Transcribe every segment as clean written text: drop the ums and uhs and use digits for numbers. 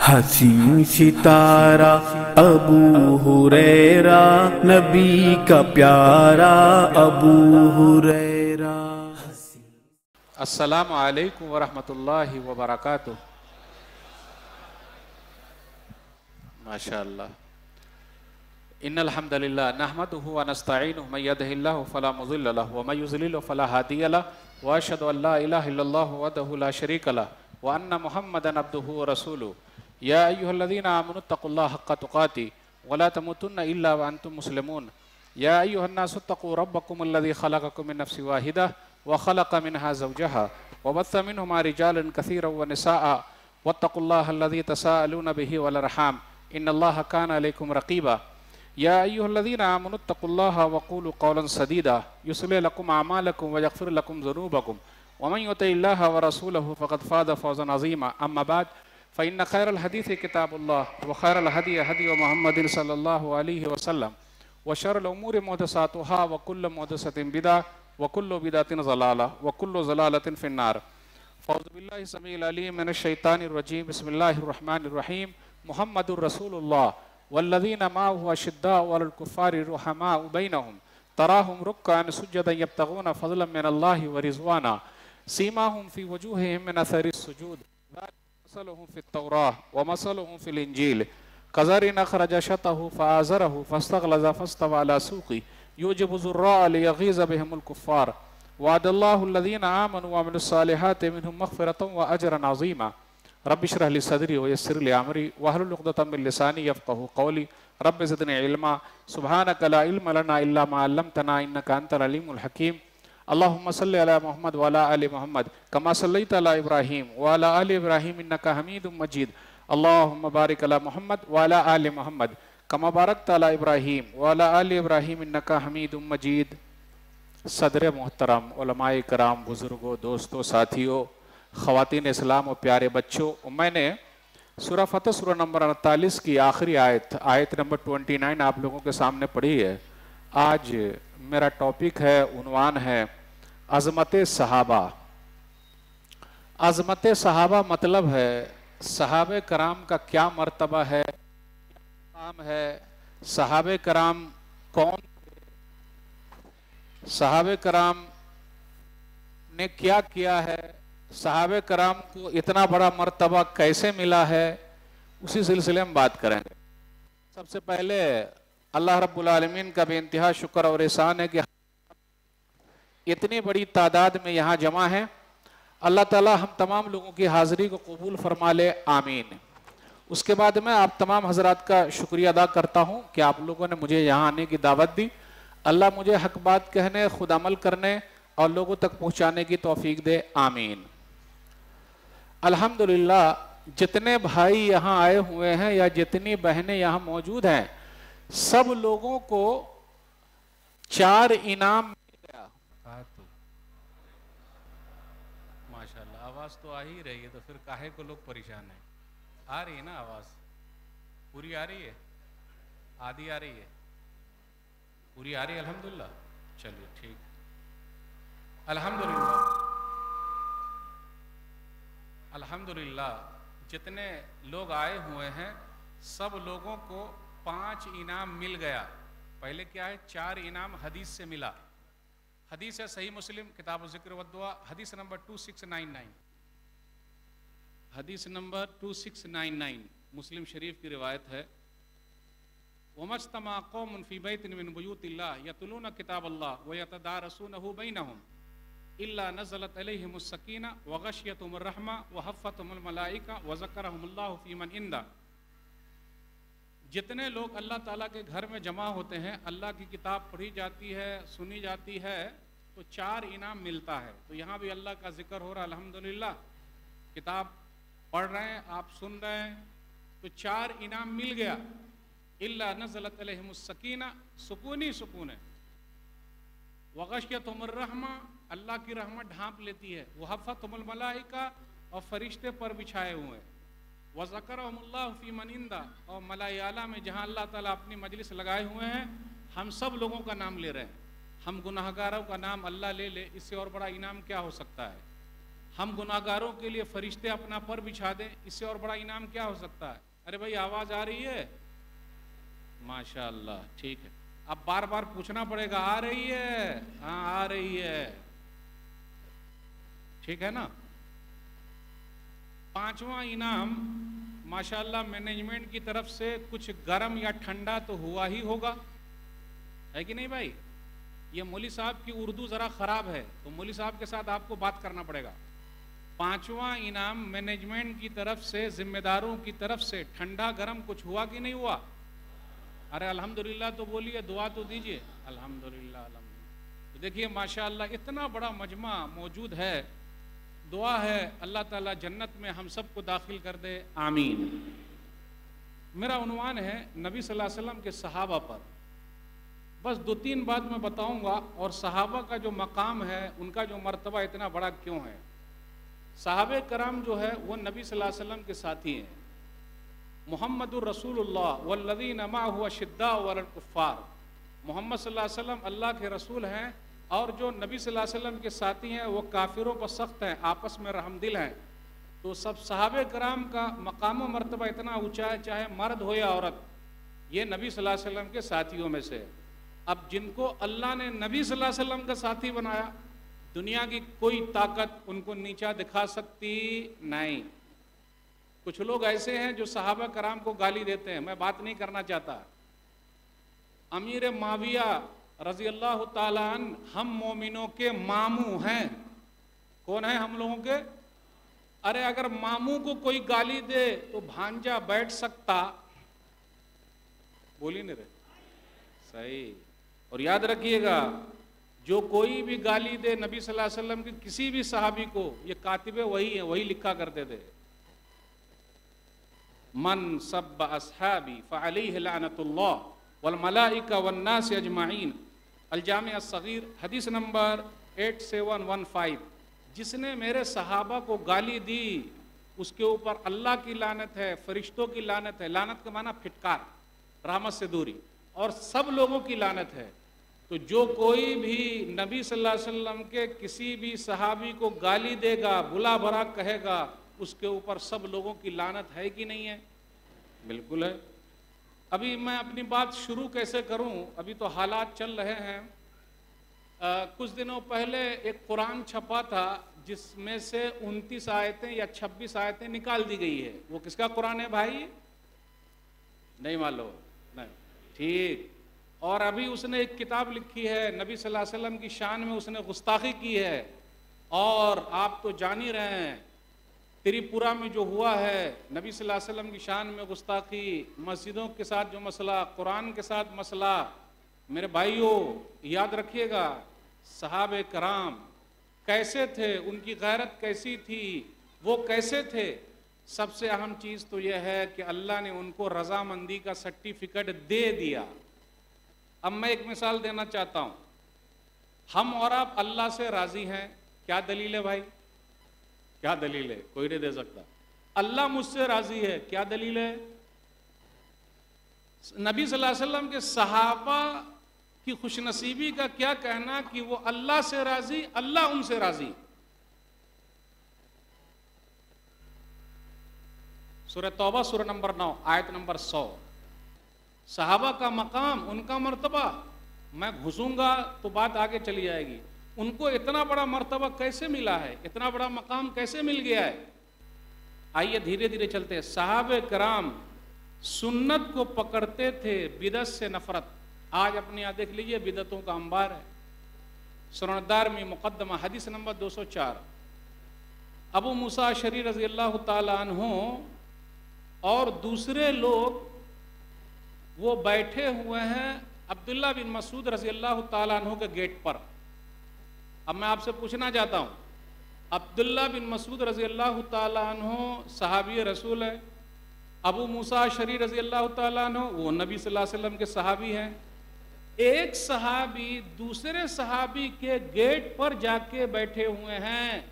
हसीन सितारा अबू हुरैरा, नबी का प्यारा अबू हुरैरा। अस्सलामु अलैकुम वरहमतुल्लाहि वबरकातुह। माशाअल्लाह। इन्नल हम्दुलिल्लाह नहमदुहु व नस्तईनुहु मन यहदिहिल्लाहु फला मुज़िल्ल लहु व मन युज़लिलहु फला हादिय लहु व अशहदु अन ला इलाहा इल्लल्लाहु वहदहु ला शरीका लहु व अन्ना मुहम्मदन अब्दुहु व रसूलुहु। या अय्युहल्लज़ीना आमनुत्तक़ुल्लाह हक़्क़ तुक़ातिह व ला तमूतुन्ना इल्ला व अंतुम मुस्लिमून। या अय्युहन्नासु इत्तक़ू रब्बकुमुल्लज़ी ख़लक़कुम मिन नफ़्सिन वाहिदा व ख़लक़ मिनहा ज़ौजहा व बस्स मिनहुमा रिजालन कसीरन व निसाअ वत्तक़ुल्लाहल्लज़ी तसाअलूना बिही वल अर्हाम इन्नल्लाहा काना अलैकुम रक़ीबा। या अय्युहल्लज़ीना आमनुत्तक़ुल्लाह व क़ूलू क़ौलन सदीदा युस्लिह लकुम अअमालकुम व यग़फ़िर लकुम ज़ुनूबकुम व मन युतिइल्लाह व रसूलहु फ़क़द फ़ाज़ फ़ौज़न अज़ीमा। अम्मा बाद फ़इन्न ख़ैरल हदीस किताबुल्लाह व ख़ैरल हदी हदी मुहम्मदिन सल्लल्लाहु अलैहि वसल्लम व शर्रल उमूरि मुहदसातुहा व कुल्लु मुहदसतिन बिदअह व कुल्लु बिदअतिन ज़लाला व कुल्लु ज़लालतिन फ़िन्नार। फ़ौज़ु बिल्लाहि समीइल अलीम मिनश शैतानिर रजीम। बिस्मिल्लाहिर रहमानिर रहीम। मुहम्मदुर रसूलुल्लाह वल्लज़ीना माअहु अशिद्दाउ अलल कुफ़्फ़ारि रुहमाउ बैनहुम तराहुम रुक्कान सुज्जदन यब्तगूना फ़ज़लन मिनल्लाहि व रिज़वाना सीमाहुम फ़ी वजूहिहिम मिन असरिस सुजूद मसलुहुम फ़ित तौराह व मसलुहुम फ़िल इंजील कज़रइन अख़रज शतहु फ़आज़रहु फ़स्तग़लज़ फ़स्तवा अला सूक़िही युजिबु ज़ुर्राअ लियग़ीज़ बिहिमुल कुफ़्फ़ार वअदल्लाहु अल्लज़ीना आमनू व अमिलुस्सालिहाति मिनहुम मग़फ़िरतन व अजरन अज़ीमा। रब्बि इश्रह ली सदरी व यस्सिर ली अमरी वहलुल उक़दतम मिन लिसानी यफ़क़हू क़ौली। रब्बि ज़िदनी इल्मा सुब्हानक ला इल्म लना इल्ला मा अल्लमतना इन्नका अंतल अलीमुल हकीम। अल्लाहुम्मा सल्लि अला मुहम्मद व अला आलि मुहम्मद कमा सल्लैता अला इब्राहीम व अला आलि इब्राहीम इन्नका हमीदुम मजीद। अल्लाहुम्मा बारिक अला मुहम्मद व अला आलि मुहम्मद कमा बारकता अला इब्राहीम व अला आलि इब्राहीम इन्नका हमीदुम मजीद। सदर मोहतरम, उलमाए कराम, बुजुर्गों, दोस्तों, साथियों, ख़वातीन इस्लाम और प्यारे बच्चों, मैंने सूरह फतह सूरह नंबर 48 की आखिरी आयत नंबर 29 आप लोगों के सामने पढ़ी है। आज मेरा टॉपिक है, उन्वान है अज़मत सहाबा। अज़मत सहाबा मतलब है सहाबे कराम का क्या मर्तबा है, काम है, सहाबे कराम कौन, सहाबे कराम ने क्या किया है, सहाबे कराम को इतना बड़ा मर्तबा कैसे मिला है, उसी सिलसिले में बात करेंगे। सबसे पहले अल्लाह रब्बुल आलमीन का बेइंतहा शुक्र और एहसान है कि इतनी बड़ी तादाद में यहाँ जमा है। अल्लाह ताला हम तमाम लोगों की हाज़िरी को कबूल फरमा ले, आमीन। उसके बाद मैं आप तमाम हजरात का शुक्रिया अदा करता हूँ कि आप लोगों ने मुझे यहाँ आने की दावत दी। अल्लाह मुझे हक बात कहने, खुद अमल करने और लोगों तक पहुँचाने की तौफीक दे, आमीन। अल्हम्दुलिल्लाह, जितने भाई यहाँ आए हुए हैं या जितनी बहनें यहाँ मौजूद हैं, सब लोगों को 4 इनाम मिल गया। माशाल्लाह, आवाज़ तो आ ही रही है, तो फिर काहे को लोग परेशान हैं। आ रही है ना आवाज़? पूरी आ रही है? आधी आ रही है? पूरी आ रही है? अल्हम्दुलिल्लाह। चलिए ठीक, अल्हम्दुलिल्लाह। अल्हम्दुलिल्लाह, जितने लोग आए हुए हैं सब लोगों को 5 इनाम मिल गया। पहले क्या है, 4 इनाम हदीस से मिला। हदीस है सही मुस्लिम किताब ज़िक्र व दुआ, हदीस नंबर 2699, हदीस नंबर 2699 मुस्लिम शरीफ की रिवायत है। वमज्तमा कौमुन फ़ी बैतिन मिन बुयूतिल्लाह यतलूना किताबल्लाह व यतदारसूनहु बैनहुम इल्ला नज़लत अलैहिमुस सकीना व गशियतहुमुर रहमा व हफ़्फ़तहुमुल मलाइका व ज़करहुमुल्लाहु फ़ी मन इंदा। जितने लोग अल्लाह ताला के घर में जमा होते हैं, अल्लाह की किताब पढ़ी जाती है, सुनी जाती है, तो 4 इनाम मिलता है। तो यहाँ भी अल्लाह का जिक्र हो रहा है, अल्हम्दुलिल्लाह। किताब पढ़ रहे हैं, आप सुन रहे हैं, तो 4 इनाम मिल गया। इल्ला नज़लत अलैहिमुस सकीना, सुकून ही सुकून है। व गशियतहुमुर रहमा, अल्लाह की रहमत ढांप लेती है। व हफ़्फ़तहुमुल मलाइका, और फरिश्ते पर बिछाए हुए। व ज़करहुमुल्लाहु फ़ी मन इंदा, और मलाए आला में जहाँ अल्लाह ताला अपनी मजलिस लगाए हुए हैं, हम सब लोगों का नाम ले रहे हैं। हम गुनाहगारों का नाम अल्लाह ले ले, इससे और बड़ा इनाम क्या हो सकता है। हम गुनाहगारों के लिए फरिश्ते अपना पर बिछा दें, इससे और बड़ा इनाम क्या हो सकता है? अरे भाई आवाज आ रही है? माशाअल्लाह, ठीक है। अब बार बार पूछना पड़ेगा, आ रही है? हाँ आ रही है, ठीक है ना। पांचवा इनाम माशाअल्लाह मैनेजमेंट की तरफ से कुछ गर्म या ठंडा तो हुआ ही होगा, है कि नहीं भाई? ये मौली साहब की उर्दू जरा खराब है, तो मौली साहब के साथ आपको बात करना पड़ेगा। पांचवा इनाम मैनेजमेंट की तरफ से, जिम्मेदारों की तरफ से ठंडा गरम कुछ हुआ कि नहीं हुआ? अरे अल्हम्दुलिल्लाह तो बोलिए, दुआ तो दीजिए। अल्हम्दुलिल्लाह अल्हम्दुलिल्लाह। तो देखिए माशाअल्लाह इतना बड़ा मजमा मौजूद है। दुआ है अल्लाह ताला जन्नत में हम सबको दाखिल कर दे, आमीन। मेरा उन्वान है नबी सल्लल्लाहु अलैहि वसल्लम के सहाबा पर। बस 2-3 बात मैं बताऊंगा, और सहाबा का जो मकाम है, उनका जो मर्तबा इतना बड़ा क्यों है। सहाबे कराम जो है वो नबी सल्लल्लाहु अलैहि वसल्लम के साथी हैं। मुहम्मदुर रसूलुल्लाह वल्लज़ीना मअहु अशिद्दाउ अलल कुफ़्फ़ार। मोहम्मद सल्लल्लाहु अलैहि वसल्लम अल्लाह के रसूल हैं, और जो नबी सल्लल्लाहु अलैहि वसल्लम के साथी हैं वो काफिरों पर सख्त हैं, आपस में रहमदिल हैं। तो सब सहाबे कराम का मकाम व मर्तबा इतना ऊंचा है, चाहे मर्द हो या औरत, ये नबी सल्लल्लाहु अलैहि वसल्लम के साथियों में से। अब जिनको अल्लाह ने नबी सल्लल्लाहु अलैहि वसल्लम का साथी बनाया, दुनिया की कोई ताकत उनको नीचा दिखा सकती नहीं। कुछ लोग ऐसे हैं जो सहाबा कराम को गाली देते हैं, मैं बात नहीं करना चाहता। अमीर माविया रजी अल्लाह ताला अन्हु हम मोमिनों के मामू हैं। कौन है हम लोगों के? अरे अगर मामू को कोई गाली दे तो भांजा बैठ सकता? बोली नहीं रहे, सही। और याद रखिएगा, जो कोई भी गाली दे नबी सल्लल्लाहु अलैहि वसल्लम के किसी भी सहाबी को, ये कातिबे वही है, वही लिखा करते थे। मन सब्ब अस्हाबी फअलैहि लानतुल्लाह वल मलाइका वन नास अजमाइन। अल जामी अस्सगीर हदीस नंबर 8715। जिसने मेरे सहाबा को गाली दी उसके ऊपर अल्लाह की लानत है, फरिश्तों की लानत है। लानत का माना फिटकार, रहमत से दूरी, और सब लोगों की लानत है। तो जो कोई भी नबी सल्लल्लाहु अलैहि वसल्लम के किसी भी सहाबी को गाली देगा, बुला भरा कहेगा, उसके ऊपर सब लोगों की लानत है कि नहीं है? बिल्कुल है। अभी मैं अपनी बात शुरू कैसे करूं, अभी तो हालात चल रहे हैं। कुछ दिनों पहले एक कुरान छपा था जिसमें से 29 आयतें या 26 आयतें निकाल दी गई है। वो किसका कुरान है भाई? नहीं मालूम? नहीं, ठीक। और अभी उसने एक किताब लिखी है, नबी सल्लल्लाहु अलैहि वसल्लम की शान में उसने गुस्ताखी की है। और आप तो जान ही रहे हैं त्रिपुरा में जो हुआ है, नबी सल्लल्लाहु अलैहि वसल्लम की शान में गुस्ताखी, मस्जिदों के साथ जो मसला, कुरान के साथ मसला। मेरे भाइयों याद रखिएगा, सहाबे कराम कैसे थे, उनकी गैरत कैसी थी, वो कैसे थे। सबसे अहम चीज़ तो यह है कि अल्लाह ने उनको रजामंदी का सर्टिफिकेट दे दिया। अब मैं एक मिसाल देना चाहता हूँ। हम और आप अल्लाह से राजी हैं, क्या दलील है भाई? क्या दलील है? कोई नहीं दे सकता। अल्लाह मुझसे राजी है, क्या दलील है? नबी सल्लल्लाहु अलैहि वसल्लम के सहाबा की खुशनसीबी का क्या कहना कि वो अल्लाह से राजी, अल्लाह उनसे राजी। सूरह तौबा सूरह नंबर 9 आयत नंबर 100। सहाबा का मकाम, उनका मर्तबा, मैं घुसूंगा तो बात आगे चली जाएगी। उनको इतना बड़ा मर्तबा कैसे मिला है, इतना बड़ा मकाम कैसे मिल गया है? आइए धीरे धीरे चलते हैं। सहाबे कराम सुन्नत को पकड़ते थे, बिदत से नफरत। आज अपने यहाँ देख लीजिए, बिदतों का अंबार है। सुनदार में मुकद्दमा हदीस नंबर 204। अबू मूसा अशरी रजी अल्लाह ताला अन्हु और दूसरे लोग वो बैठे हुए हैं अब्दुल्ला बिन मसूद रजी अल्लाह ताला अन्हु के गेट पर। अब मैं आपसे पूछना चाहता हूँ, अब्दुल्ला बिन मसूद रजी अल्लाह ताला अन्हु सहाबी रसूल है, अबू मूसा अशरी रजी अल्लाह ताला अन्हु वो नबी सल्लल्लाहु अलैहि वसल्लम के सहाबी हैं। एक सहाबी दूसरे सहाबी के गेट पर जाके बैठे हुए हैं,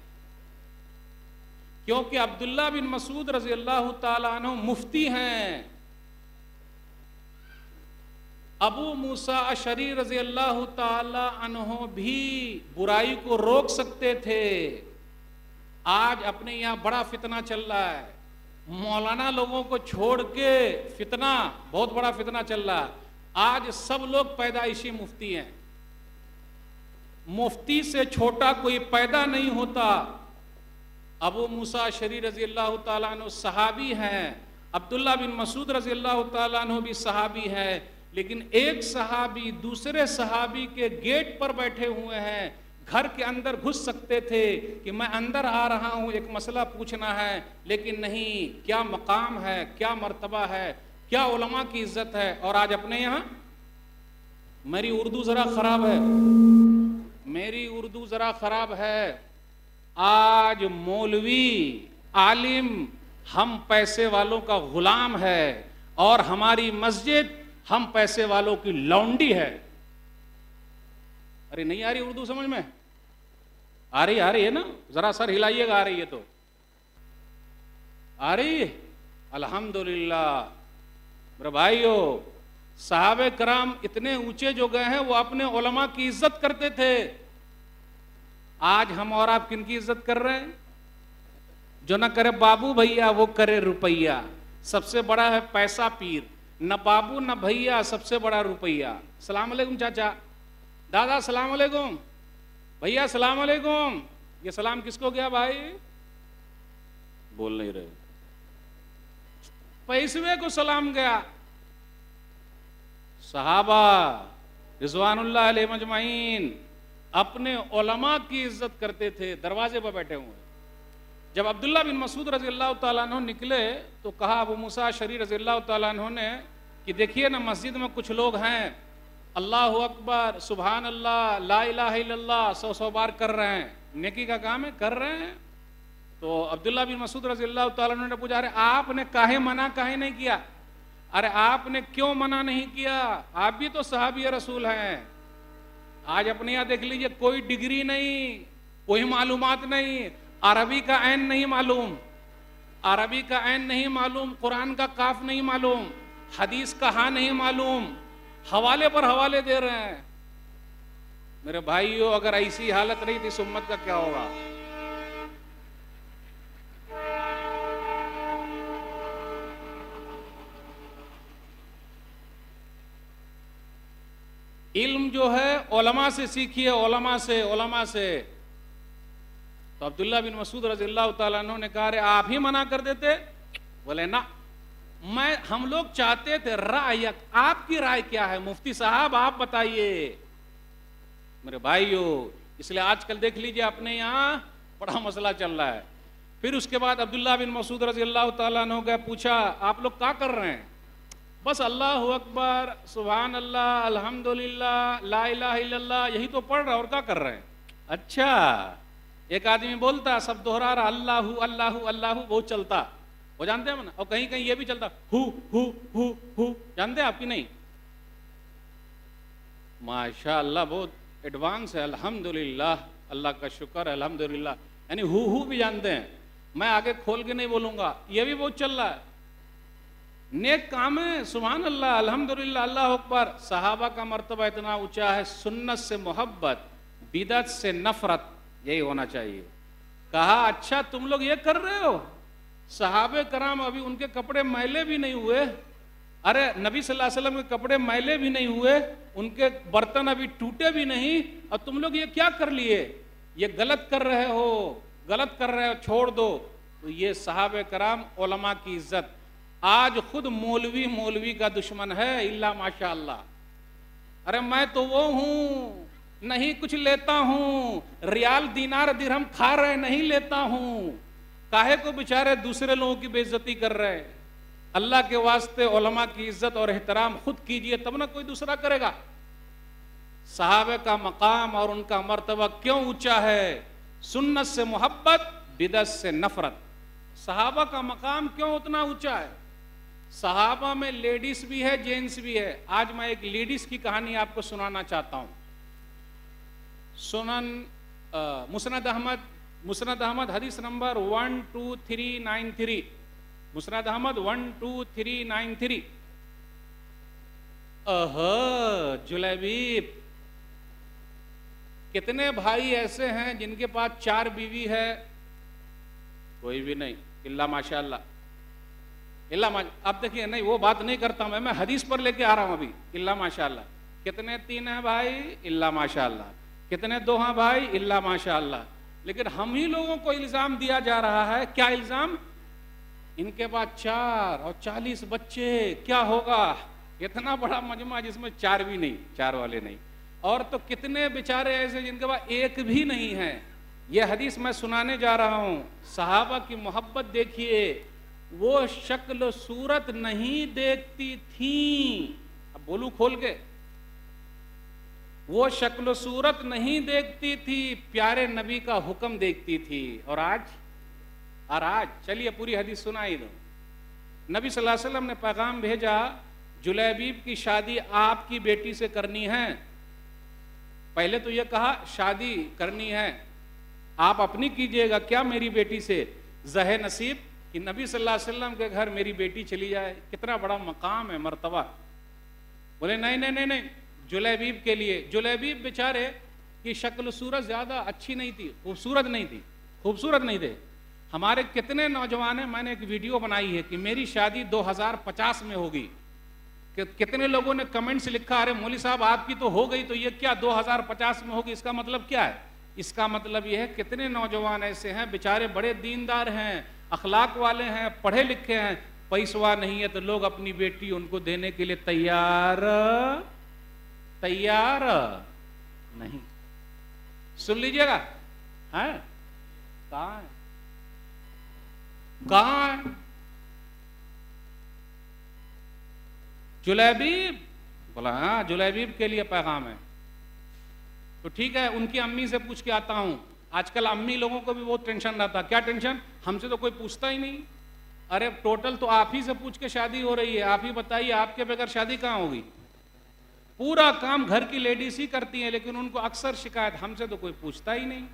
क्योंकि अब्दुल्ला बिन मसूद रजी अल्लाह ताला अन्हु मुफ्ती हैं। अबू मूसा अशरी रजी अल्लाह ताला अन्हु भी बुराई को रोक सकते थे, आज अपने यहाँ बड़ा फितना चल रहा है, मौलाना लोगों को छोड़ के फितना, बहुत बड़ा फितना चल रहा है। आज सब लोग पैदाइशी मुफ्ती हैं, मुफ्ती से छोटा कोई पैदा नहीं होता। अबू मूसा अशरी रजी अल्लाह ताला अन्हु सहाबी हैं, अब्दुल्ला बिन मसूद रजी अल्लाह ताला अन्हु भी सहाबी हैं, लेकिन एक सहाबी दूसरे सहाबी के गेट पर बैठे हुए हैं, घर के अंदर घुस सकते थे कि मैं अंदर आ रहा हूं, एक मसला पूछना है, लेकिन नहीं, क्या मकाम है, क्या मर्तबा है, क्या उलमा की इज्जत है। और आज अपने यहां, मेरी उर्दू जरा खराब है, मेरी उर्दू जरा खराब है, आज मौलवी आलिम हम पैसे वालों का गुलाम है और हमारी मस्जिद हम पैसे वालों की लौंडी है। अरे नहीं आ रही उर्दू समझ में? आ रही है ना? जरा सर हिलाइएगा, आ रही है तो आ रही है। अल्हम्दुलिल्लाह। मेरे भाइयों, सहाबे कराम इतने ऊंचे जो गए हैं, वो अपने उलमा की इज्जत करते थे। आज हम और आप किन की इज्जत कर रहे हैं? जो ना करे बाबू भैया, वो करे रुपया। सबसे बड़ा है पैसा पीर, न बाबू न भैया, सबसे बड़ा रुपया। सलाम अलैकुम चाचा, दादा सलाम अलैकुम, भैया सलाम अलैकुम। ये सलाम किसको गया भाई? बोल नहीं रहे। पैसवे को सलाम गया। सहाबा रिजवानुल्लाह अलैहि मजमाइन अपने उलमा की इज्जत करते थे, दरवाजे पर बैठे हुए। जब अब्दुल्ला बिन मसूद रजी अल्लाह ताला अन्हु निकले तो कहा अबू मूसा अशरी रजी अल्लाह ताला अन्हु ने कि देखिए ना, मस्जिद में कुछ लोग हैं, अल्लाह अकबर, सुभान अल्लाह, ला इलाहा इल्लल्लाह 100 बार कर रहे हैं, नेकी का काम है, कर रहे हैं। तो अब्दुल्ला बिन मसूद रजी अल्लाह ताला अन्हु ने पूछा, अरे आपने काहे मना काहे नहीं किया? अरे आपने क्यों मना नहीं किया? आप भी तो सहाबी रसूल हैं। आज अपने यहाँ देख लीजिए, कोई डिग्री नहीं, कोई मालूमात नहीं, अरबी का ऐन नहीं मालूम, अरबी का ऐन नहीं मालूम, कुरान का काफ नहीं मालूम, हदीस का हाँ नहीं मालूम, हवाले पर हवाले दे रहे हैं। मेरे भाइयों, अगर ऐसी हालत रही तो इस उम्मत का क्या होगा? इल्म जो है उलमा से सीखिए, उलमा से। तो अब्दुल्ला बिन मसूद रज़ी अल्लाह ताला अन्हु ने कहा, अरे आप ही मना कर देते? बोले ना, हम लोग चाहते थे राय, आपकी राय क्या है मुफ्ती साहब, आप बताइए। मेरे भाइयों, इसलिए आजकल देख लीजिए अपने यहाँ बड़ा मसला चल रहा है। फिर उसके बाद अब्दुल्ला बिन मसूद रज़ी अल्लाह ताला अन्हु ने पूछा, आप लोग क्या कर रहे हैं? बस अल्लाह अकबर, सुभान अल्लाह, अल्हम्दुलिल्लाह, ला इलाहा इल्लल्लाह, यही तो पढ़ रहा, और क्या कर रहे हैं? अच्छा, एक आदमी बोलता, सब दोहरा रहा, अल्लाहु अल्लाहु अल्लाहु, बहुत चलता, वो जानते हैं ना। और कहीं कहीं ये भी चलता, हु, जानते हैं आपकी? नहीं, माशाअल्लाह बहुत एडवांस है, अल्हम्दुलिल्लाह, अल्लाह का शुक्र है, अल्हम्दुलिल्लाह। यानी हु भी जानते हैं। मैं आगे खोल के नहीं बोलूंगा, ये भी बहुत चल रहा है। नेक काम है, सुभान अल्लाह, अल्हम्दुलिल्लाह, अल्लाह अकबर। सहाबा का मर्तबा इतना ऊंचा है, सुन्नत से मोहब्बत, बिदअत से नफरत, यही होना चाहिए। कहा, अच्छा तुम लोग ये कर रहे हो? सहाबे कराम अभी उनके कपड़े मैले भी नहीं हुए, अरे नबी सल्लल्लाहु अलैहि वसल्लम के कपड़े मैले भी नहीं हुए, उनके बर्तन अभी टूटे भी नहीं, और तुम लोग ये क्या कर लिए? ये गलत कर रहे हो, गलत कर रहे हो, छोड़ दो। तो ये सहाबे कराम, उलमा की इज्जत। आज खुद मौलवी का दुश्मन है, इल्ला माशाअल्लाह। अरे मैं तो वो हूं, नहीं कुछ लेता हूं, रियाल दीनार दिरहम खा रहे, नहीं लेता हूं। काहे को बेचारे दूसरे लोगों की बेइज्जती कर रहे हैं? अल्लाह के वास्ते उलमा की इज्जत और एहतराम खुद कीजिए, तब ना कोई दूसरा करेगा। सहाबे का मकाम और उनका मर्तबा क्यों ऊंचा है? सुन्नत से मोहब्बत, बिदअत से नफरत। सहाबा का मकाम क्यों उतना ऊंचा है? सहाबा में लेडीज भी है, जेंट्स भी है। आज मैं एक लेडीज की कहानी आपको सुनाना चाहता हूं। सुनन मुस्नद अहमद हदीस नंबर 12393, मुस्नद अहमद 12393। जुलैबीब, कितने भाई ऐसे हैं जिनके पास 4 बीवी है, कोई भी नहीं, इल्ला माशाअल्लाह, अब देखिए, नहीं वो बात नहीं करता मैं हदीस पर लेके आ रहा हूं अभी। इल्ला माशाअल्लाह, कितने 3 हैं भाई? इल्ला माशाअल्लाह। कितने 2 हैं भाई? इल्ला माशाअल्लाह। लेकिन हम ही लोगों को इल्जाम दिया जा रहा है, क्या इल्जाम? इनके पास 4 और 40 बच्चे, क्या होगा? इतना बड़ा मजमा जिसमें 4 भी नहीं, 4 वाले नहीं। और तो कितने बेचारे ऐसे जिनके पास 1 भी नहीं है। यह हदीस मैं सुनाने जा रहा हूं। सहाबा की मोहब्बत देखिए, वो शक्ल सूरत नहीं देखती थी। अब बोलू खोल के, वो शक्ल सूरत नहीं देखती थी, प्यारे नबी का हुक्म देखती थी। और आज चलिए पूरी हदीस सुनाई दो। नबी सल्लल्लाहु अलैहि वसल्लम ने पैगाम भेजा, जुलैबीब की शादी आपकी बेटी से करनी है। पहले तो यह कहा शादी करनी है आप अपनी कीजिएगा, क्या मेरी बेटी से? ज़हे नसीब कि नबी सल्लल्लाहु अलैहि वसल्लम के घर मेरी बेटी चली जाए। कितना बड़ा मकाम है, मर्तबा। बोले नहीं नहीं नहीं नहीं, जुलैबीब के लिए। जुलैबीब बेचारे की शक्ल सूरत ज्यादा अच्छी नहीं थी, खूबसूरत नहीं थी, खूबसूरत नहीं थे। हमारे कितने नौजवान हैं, मैंने एक वीडियो बनाई है कि मेरी शादी 2050 में होगी। कितने लोगों ने कमेंट्स लिखा, अरे मौलवी साहब आपकी तो हो गई, तो ये क्या 2050 में होगी? इसका मतलब क्या है? इसका मतलब यह है कितने नौजवान ऐसे हैं बेचारे बड़े दीनदार हैं, अखलाक वाले हैं, पढ़े लिखे हैं, पैसवा नहीं है तो लोग अपनी बेटी उनको देने के लिए तैयार नहीं। सुन लीजिएगा, है कहां है? कहां है जुलैबीब? बोला हाँ, जुलैबीब के लिए पैगाम है। तो ठीक है, उनकी अम्मी से पूछ के आता हूं। आजकल अम्मी लोगों को भी बहुत टेंशन रहता। क्या टेंशन? हमसे तो कोई पूछता ही नहीं। अरे टोटल तो आप ही से पूछ के शादी हो रही है, आप ही बताइए, आपके बगैर शादी कहां होगी? पूरा काम घर की लेडीज ही करती हैं, लेकिन उनको अक्सर शिकायत, हमसे तो कोई पूछता ही नहीं।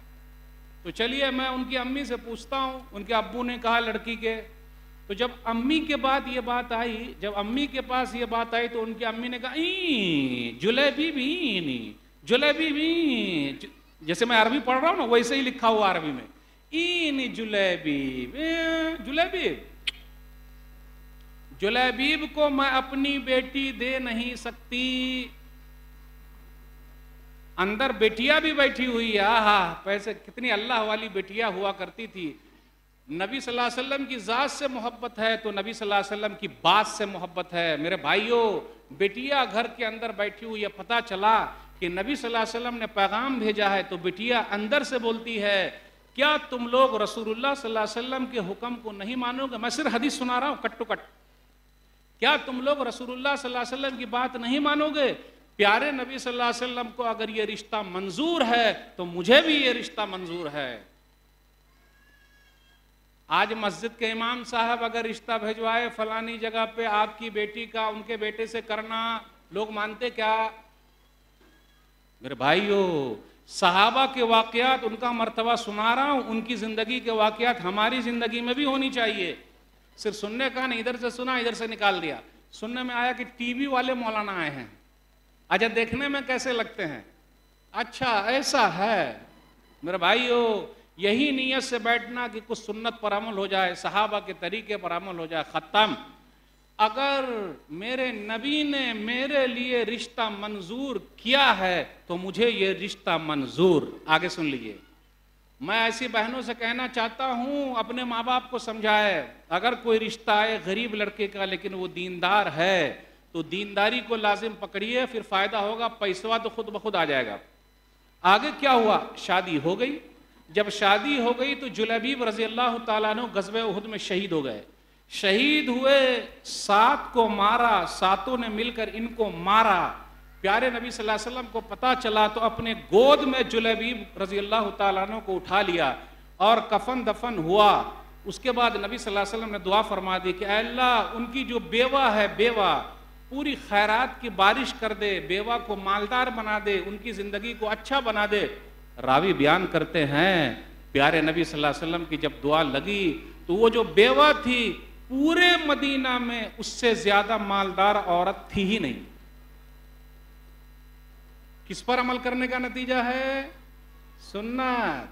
तो चलिए मैं उनकी अम्मी से पूछता हूं। उनके अब्बू ने कहा लड़की के। तो जब अम्मी के बाद ये बात आई, जब अम्मी के पास ये बात आई, तो उनकी अम्मी ने कहा जुलैबीब, जुलैबीब, जैसे मैं अरबी पढ़ रहा हूं ना वैसे ही लिखा हुआ अरबी में, जुलैबीब, जुलैबीब, जुलैबीब को मैं अपनी बेटी दे नहीं सकती। अंदर बेटिया भी बैठी हुई है। आहा, पैसे कितनी अल्लाह वाली बेटिया हुआ करती थी। नबी सल्लल्लाहु अलैहि वसल्लम की जात से मोहब्बत है तो नबी सल्लल्लाहु अलैहि वसल्लम की बात से मोहब्बत है। मेरे भाइयों, बेटिया घर के अंदर बैठी हुई है, पता चला कि नबी सल्लल्लाहु अलैहि वसल्लम ने पैगाम भेजा है, तो बेटिया अंदर से बोलती है, क्या तुम लोग रसूलुल्लाह सल्लल्लाहु अलैहि वसल्लम के हुक्म को नहीं मानोगे? मैं सिर्फ हदीस सुना रहा हूं कट टू कट। क्या तुम लोग रसूलुल्लाह सल्लल्लाहु अलैहि वसल्लम की बात नहीं मानोगे? प्यारे नबी सल्लल्लाहु अलैहि वसल्लम को अगर ये रिश्ता मंजूर है तो मुझे भी ये रिश्ता मंजूर है। आज मस्जिद के इमाम साहब अगर रिश्ता भेजवाए फलानी जगह पे आपकी बेटी का उनके बेटे से करना, लोग मानते क्या? मेरे भाइयों, सहाबा के वाकयात, उनका मर्तबा सुना रहा हूं, उनकी जिंदगी के वाकयात हमारी जिंदगी में भी होनी चाहिए। सिर्फ सुनने का नहीं, इधर से सुना इधर से निकाल दिया। सुनने में आया कि टीवी वाले मौलाना आए हैं, अच्छा देखने में कैसे लगते हैं? अच्छा ऐसा है। मेरे भाइयों, यही नीयत से बैठना कि कुछ सुन्नत पर अमल हो जाए, सहाबा के तरीके पर अमल हो जाए, खत्म। अगर मेरे नबी ने मेरे लिए रिश्ता मंजूर किया है तो मुझे ये रिश्ता मंजूर। आगे सुन लीजिए, मैं ऐसी बहनों से कहना चाहता हूं, अपने माँ बाप को समझाए, अगर कोई रिश्ता आए गरीब लड़के का लेकिन वो दीनदार है तो दीनदारी को लाजिम पकड़िए, फिर फायदा होगा, पैसा तो खुद ब खुद आ जाएगा। आगे क्या हुआ? शादी हो गई। जब शादी हो गई तो जुलैबीब रजी अल्लाह ताला अन्हु गज़वे उहुद में शहीद हो गए। शहीद हुए, 7 को मारा, 7 ने मिलकर इनको मारा। प्यारे नबी सल्लल्लाहु अलैहि वसल्लम को पता चला तो अपने गोद में जुलैबीब रजी अल्लाह ताला अन्हु को उठा लिया और कफन दफन हुआ। उसके बाद नबी सल्लल्लाहु अलैहि वसल्लम ने दुआ फरमा दी कि अल्लाह उनकी जो बेवा है, बेवा पूरी खैरात की बारिश कर दे, बेवा को मालदार बना दे, उनकी जिंदगी को अच्छा बना दे। रावी बयान करते हैं प्यारे नबी सल्लल्लाहु अलैहि वसल्लम की जब दुआ लगी तो वो जो बेवा थी पूरे मदीना में उससे ज्यादा मालदार औरत थी ही नहीं। किस पर अमल करने का नतीजा है? सुन्नत,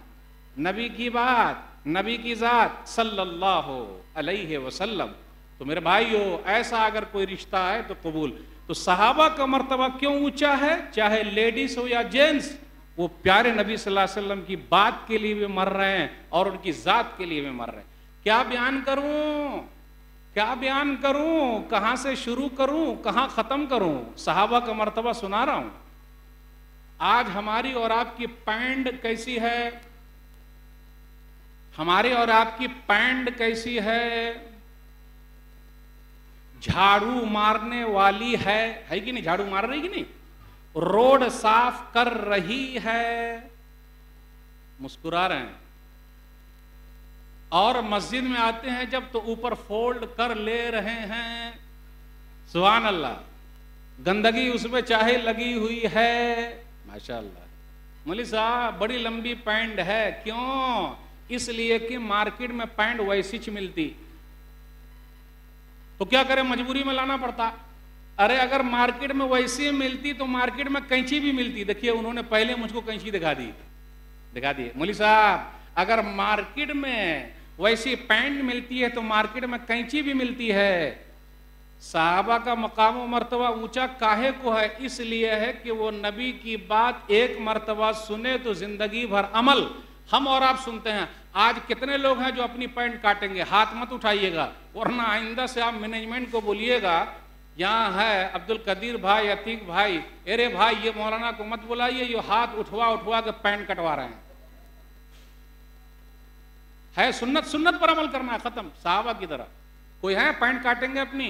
नबी की बात। नबी की जात सल्लल्लाहु अलैहि वसल्लम। तो मेरे भाइयों, ऐसा अगर कोई रिश्ता है तो कबूल। तो सहाबा का मर्तबा क्यों ऊंचा है, चाहे लेडीज हो या जेंट्स, वो प्यारे नबी सल्लल्लाहु अलैहि वसल्लम की बात के लिए भी मर रहे हैं और उनकी जात के लिए भी मर रहे हैं। क्या बयान करूं, क्या बयान करूं, कहां से शुरू करूं, कहां खत्म करूं। सहाबा का मर्तबा सुना रहा हूं। आज हमारी और आपकी पैंड कैसी है, हमारी और आपकी पैंड कैसी है, झाड़ू मारने वाली है कि नहीं, झाड़ू मार रही कि नहीं, रोड साफ कर रही है, मुस्कुरा रहे हैं। और मस्जिद में आते हैं जब तो ऊपर फोल्ड कर ले रहे हैं, सुभान अल्लाह। गंदगी उसमें चाहे लगी हुई है, माशाअल्लाह। मौलवी साहब बड़ी लंबी पैंट है, क्यों, इसलिए कि मार्केट में पैंट वैसी च मिलती, तो क्या करें, मजबूरी में लाना पड़ता। अरे अगर मार्केट में वैसी मिलती तो मार्केट में कैंची भी मिलती। देखिए उन्होंने पहले मुझको कैंची दिखा दी मौलवी साहब। अगर मार्केट में वैसी पैंट मिलती है तो मार्केट में कैंची भी मिलती है। सहाबा का मकाम व मर्तबा ऊंचा काहे को है, इसलिए है कि वो नबी की बात एक मर्तबा सुने तो जिंदगी भर अमल। हम और आप सुनते हैं, आज कितने लोग हैं जो अपनी पैंट काटेंगे, हाथ मत उठाइएगा, वरना आइंदा से आप मैनेजमेंट को बोलिएगा, यहाँ है अब्दुल कदीर भाई, अतीक भाई, अरे भाई ये मौलाना को मत बुलाइए, ये हाथ उठवा उठवा के पैंट कटवा रहे हैं। है सुन्नत, सुन्नत पर अमल करना है, खत्म। सहाबा की तरह कोई है पैंट काटेंगे अपनी।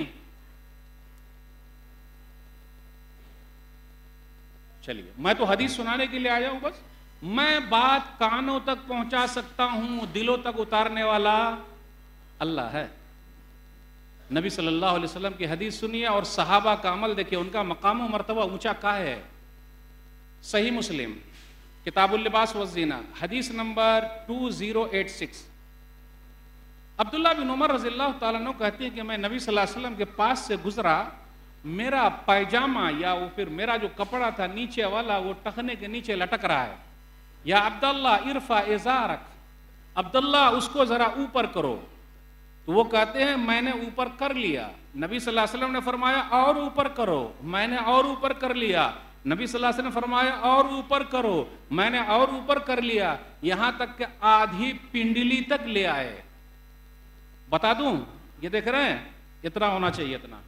चलिए, मैं तो हदीस सुनाने के लिए आया हूं, बस मैं बात कानों तक पहुंचा सकता हूं, दिलों तक उतारने वाला अल्लाह है। नबी सल्लल्लाहु अलैहि वसल्लम की हदीस सुनिए और सहाबा का अमल देखिए, उनका मकाम व मर्तबा ऊंचा काहे है। सही मुस्लिम किताबुल लिबास व ज़ीना हदीस नंबर 2086। अब्दुल्ला बिन उमर रज़ियल्लाहु ताला अन्हु कहते हैं कि मैं नबी सल्लल्लाहु अलैहि वसल्लम के पास से गुजरा, मेरा पैजामा या वो फिर मेरा जो कपड़ा था नीचे वाला वो टखने के नीचे लटक रहा है। या अब्दुल्ला इरफा इज़ारक, अब्दुल्ला उसको जरा ऊपर करो। तो वो कहते हैं मैंने ऊपर कर लिया। नबी सल्लल्लाहु अलैहि वसल्लम ने फरमाया और ऊपर करो, मैंने और ऊपर कर लिया। नबी सल्लल्लाहु अलैहि वसल्लम ने फरमाया और ऊपर करो, मैंने और ऊपर कर लिया, यहां तक कि आधी पिंडली तक ले आए। बता दूं, ये देख रहे हैं, इतना होना चाहिए, इतना।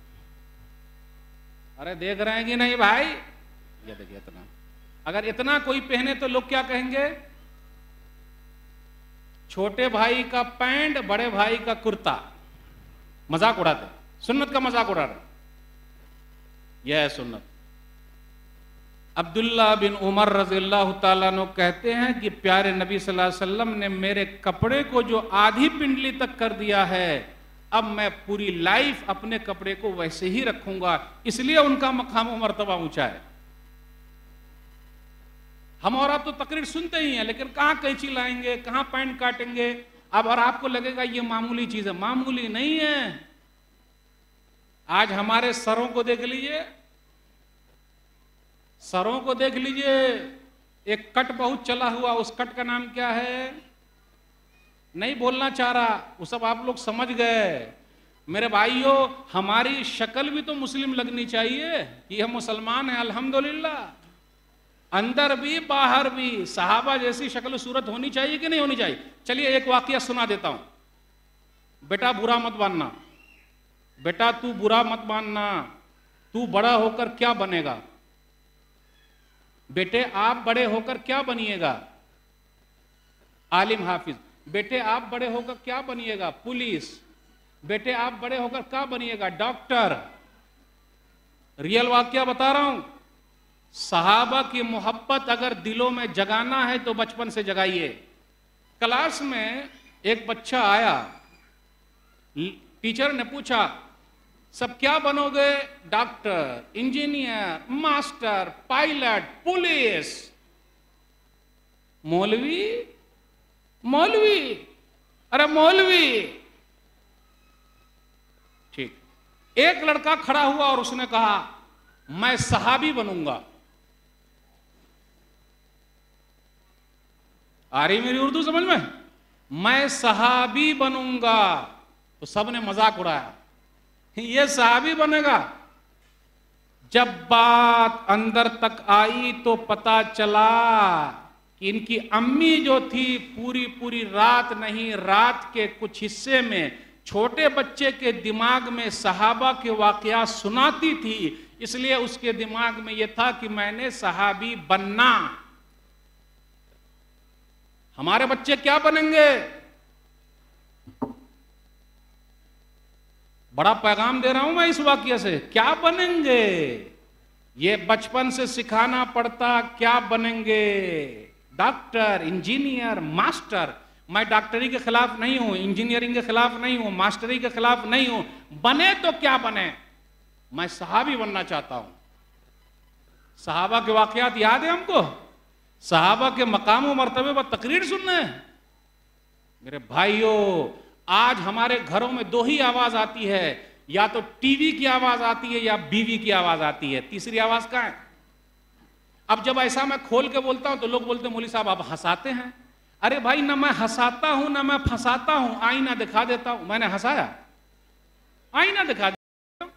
अरे देख रहे हैं कि नहीं भाई, ये देखिए इतना। अगर इतना कोई पहने तो लोग क्या कहेंगे, छोटे भाई का पैंट, बड़े भाई का कुर्ता, मजाक उड़ाते, सुन्नत का मजाक उड़ा रहे। यह है सुन्नत। अब्दुल्ला बिन उमर रज़ियल्लाहु ताला अन्हु कहते हैं कि प्यारे नबी सल्लल्लाहु अलैहि वसल्लम ने मेरे कपड़े को जो आधी पिंडली तक कर दिया है, अब मैं पूरी लाइफ अपने कपड़े को वैसे ही रखूंगा, इसलिए उनका मकाम व मर्तबा ऊंचा है। हम और आप तो तकरीर सुनते ही हैं, लेकिन कहां कैंची लाएंगे, कहां पैंट काटेंगे। अब और आपको लगेगा ये मामूली चीज है, मामूली नहीं है। आज हमारे सरों को देख लीजिए, सरों को देख लीजिए, एक कट बहुत चला हुआ, उस कट का नाम क्या है, नहीं बोलना चाह रहा, वो सब आप लोग समझ गए। मेरे भाइयों, हमारी शक्ल भी तो मुस्लिम लगनी चाहिए कि हम मुसलमान हैं, अल्हम्दुलिल्लाह। अंदर भी बाहर भी सहाबा जैसी शक्ल सूरत होनी चाहिए कि नहीं होनी चाहिए। चलिए एक वाकया सुना देता हूं। बेटा बुरा मत मानना, बेटा तू बुरा मत मानना, तू बड़ा होकर क्या बनेगा, बेटे आप बड़े होकर क्या बनिएगा, आलिम हाफिज। बेटे आप बड़े होकर क्या बनिएगा, पुलिस। बेटे आप बड़े होकर क्या बनिएगा, डॉक्टर। रियल वाकया बता रहा हूं। सहाबा की मोहब्बत अगर दिलों में जगाना है तो बचपन से जगाइए। क्लास में एक बच्चा आया, टीचर ने पूछा सब क्या बनोगे, doctor, engineer, master, pilot, police. मौलवी, मौलवी, अरे मौलवी। ठीक। एक लड़का खड़ा हुआ और उसने कहा मैं सहाबी बनूंगा। आ रही मेरी उर्दू समझ में? मैं सहाबी बनूंगा, तो सबने मजाक उड़ाया, ये सहाबी बनेगा। जब बात अंदर तक आई तो पता चला कि इनकी अम्मी जो थी पूरी पूरी रात नहीं, रात के कुछ हिस्से में छोटे बच्चे के दिमाग में सहाबा के वाकया सुनाती थी, इसलिए उसके दिमाग में यह था कि मैंने सहाबी बनना। हमारे बच्चे क्या बनेंगे? बड़ा पैगाम दे रहा हूं मैं इस वाक्य से, क्या बनेंगे? ये बचपन से सिखाना पड़ता, क्या बनेंगे? Doctor, engineer, master. मैं डॉक्टरी के खिलाफ नहीं हूं, इंजीनियरिंग के खिलाफ नहीं हूं, मास्टरी के खिलाफ नहीं हूं। बने तो क्या बने? मैं सहाबी बनना चाहता हूं। सहाबा के वाकयात याद है हमको? सहाबा के मकाम और मर्तबे पर तकरीर सुनना है। मेरे भाइयों, आज हमारे घरों में दो ही आवाज आती है, या तो टीवी की आवाज आती है या बीवी की आवाज आती है, तीसरी आवाज कहां है? अब जब ऐसा मैं खोल के बोलता हूं तो लोग बोलते हैं मौलवी साहब आप हंसाते हैं। अरे भाई, ना मैं हंसाता हूं ना मैं फंसाता हूं, आईना दिखा देता हूं। मैंने हंसाया? आईना दिखा देता हूं।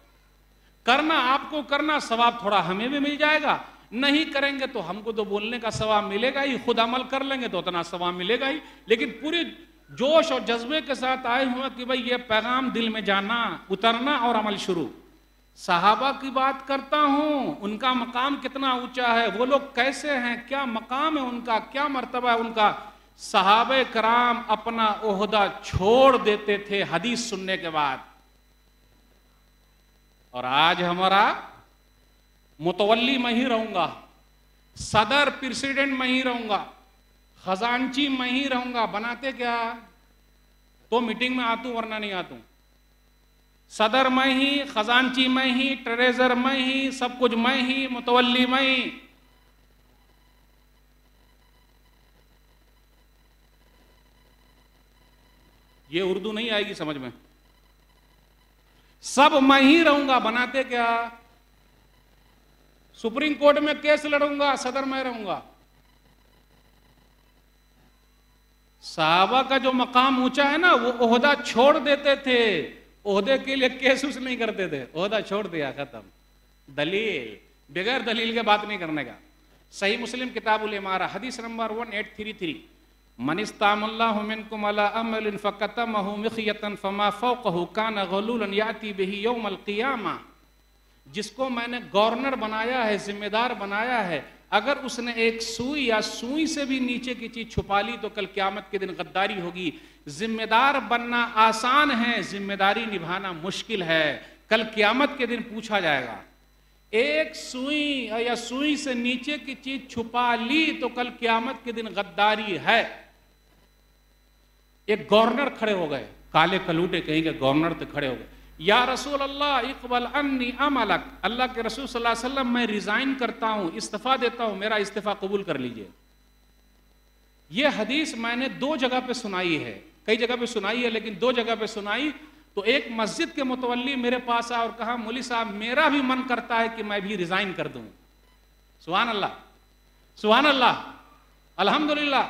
करना आपको करना, सवाब थोड़ा हमें भी मिल जाएगा। नहीं करेंगे तो हमको तो बोलने का सवाब मिलेगा ही, खुद अमल कर लेंगे तो उतना सवाब मिलेगा ही। लेकिन पूरे जोश और जज्बे के साथ आए हुए कि भाई ये पैगाम दिल में जाना, उतरना और अमल शुरू। सहाबा की बात करता हूं, उनका मकाम कितना ऊंचा है, वो लोग कैसे हैं, क्या मकाम है उनका, क्या मर्तबा है उनका। सहाबे कराम अपना ओहदा छोड़ देते थे हदीस सुनने के बाद। और आज हमारा मुतवल्ली मैं ही रहूंगा, सदर प्रेसिडेंट मैं ही रहूंगा, खजांची मैं ही रहूंगा। बनाते क्या? तो मीटिंग में आतू वरना नहीं आतू। सदर मैं ही, खजांची मैं ही, ट्रेजर मैं ही, सब कुछ मैं ही, मुतवल्ली मैं ही। ये उर्दू नहीं आएगी समझ में। सब मैं ही रहूंगा। बनाते क्या? सुप्रीम कोर्ट में केस लड़ूंगा, सदर मैं रहूंगा। सहाबा का जो मकाम ऊंचा है ना, वो ओहदा छोड़ देते थे। ओहदे के लिए केस उस नहीं करते थे, ओहदा छोड़ दिया, खत्म। दलील, बगैर दलील के बात नहीं करने का। सही मुस्लिम किताबुल इमारा हदीस नंबर 1833, मन इस्तामल्लाहु मिनकुम अला अमलिन फकतमहु मिखयतन फमा फौकहु कान गलूलन याती बिही यौमल क़ियामा। जिसको मैंने गवर्नर बनाया है, जिम्मेदार बनाया है, अगर उसने एक सुई या सुई से भी नीचे की चीज छुपा ली तो कल क़यामत के दिन गद्दारी होगी। जिम्मेदार बनना आसान है, जिम्मेदारी निभाना मुश्किल है। कल क़यामत के दिन पूछा जाएगा। एक सुई या सुई से नीचे की चीज छुपा ली तो कल क़यामत के दिन गद्दारी है। एक गवर्नर खड़े हो गए, काले कलूटे कहीं के गवर्नर तो खड़े हो गए। या रसूल अल्लाह इक़बल अन्नी अमलक, अल्लाह के रसूल सल्लल्लाहु अलैहि वसल्लम मैं रिजाइन करता हूं, इस्तीफा देता हूं, मेरा इस्तीफा कबूल कर लीजिए। यह हदीस मैंने 2 जगह पे सुनाई है, कई जगह पे सुनाई है लेकिन 2 जगह पे सुनाई। तो एक मस्जिद के मुतवल्ली मेरे पास आया और कहा मौलवी साहब मेरा भी मन करता है कि मैं भी रिजाइन कर दूं। सुभान अल्लाह, सुभान अल्लाह, अल्हम्दुलिल्लाह।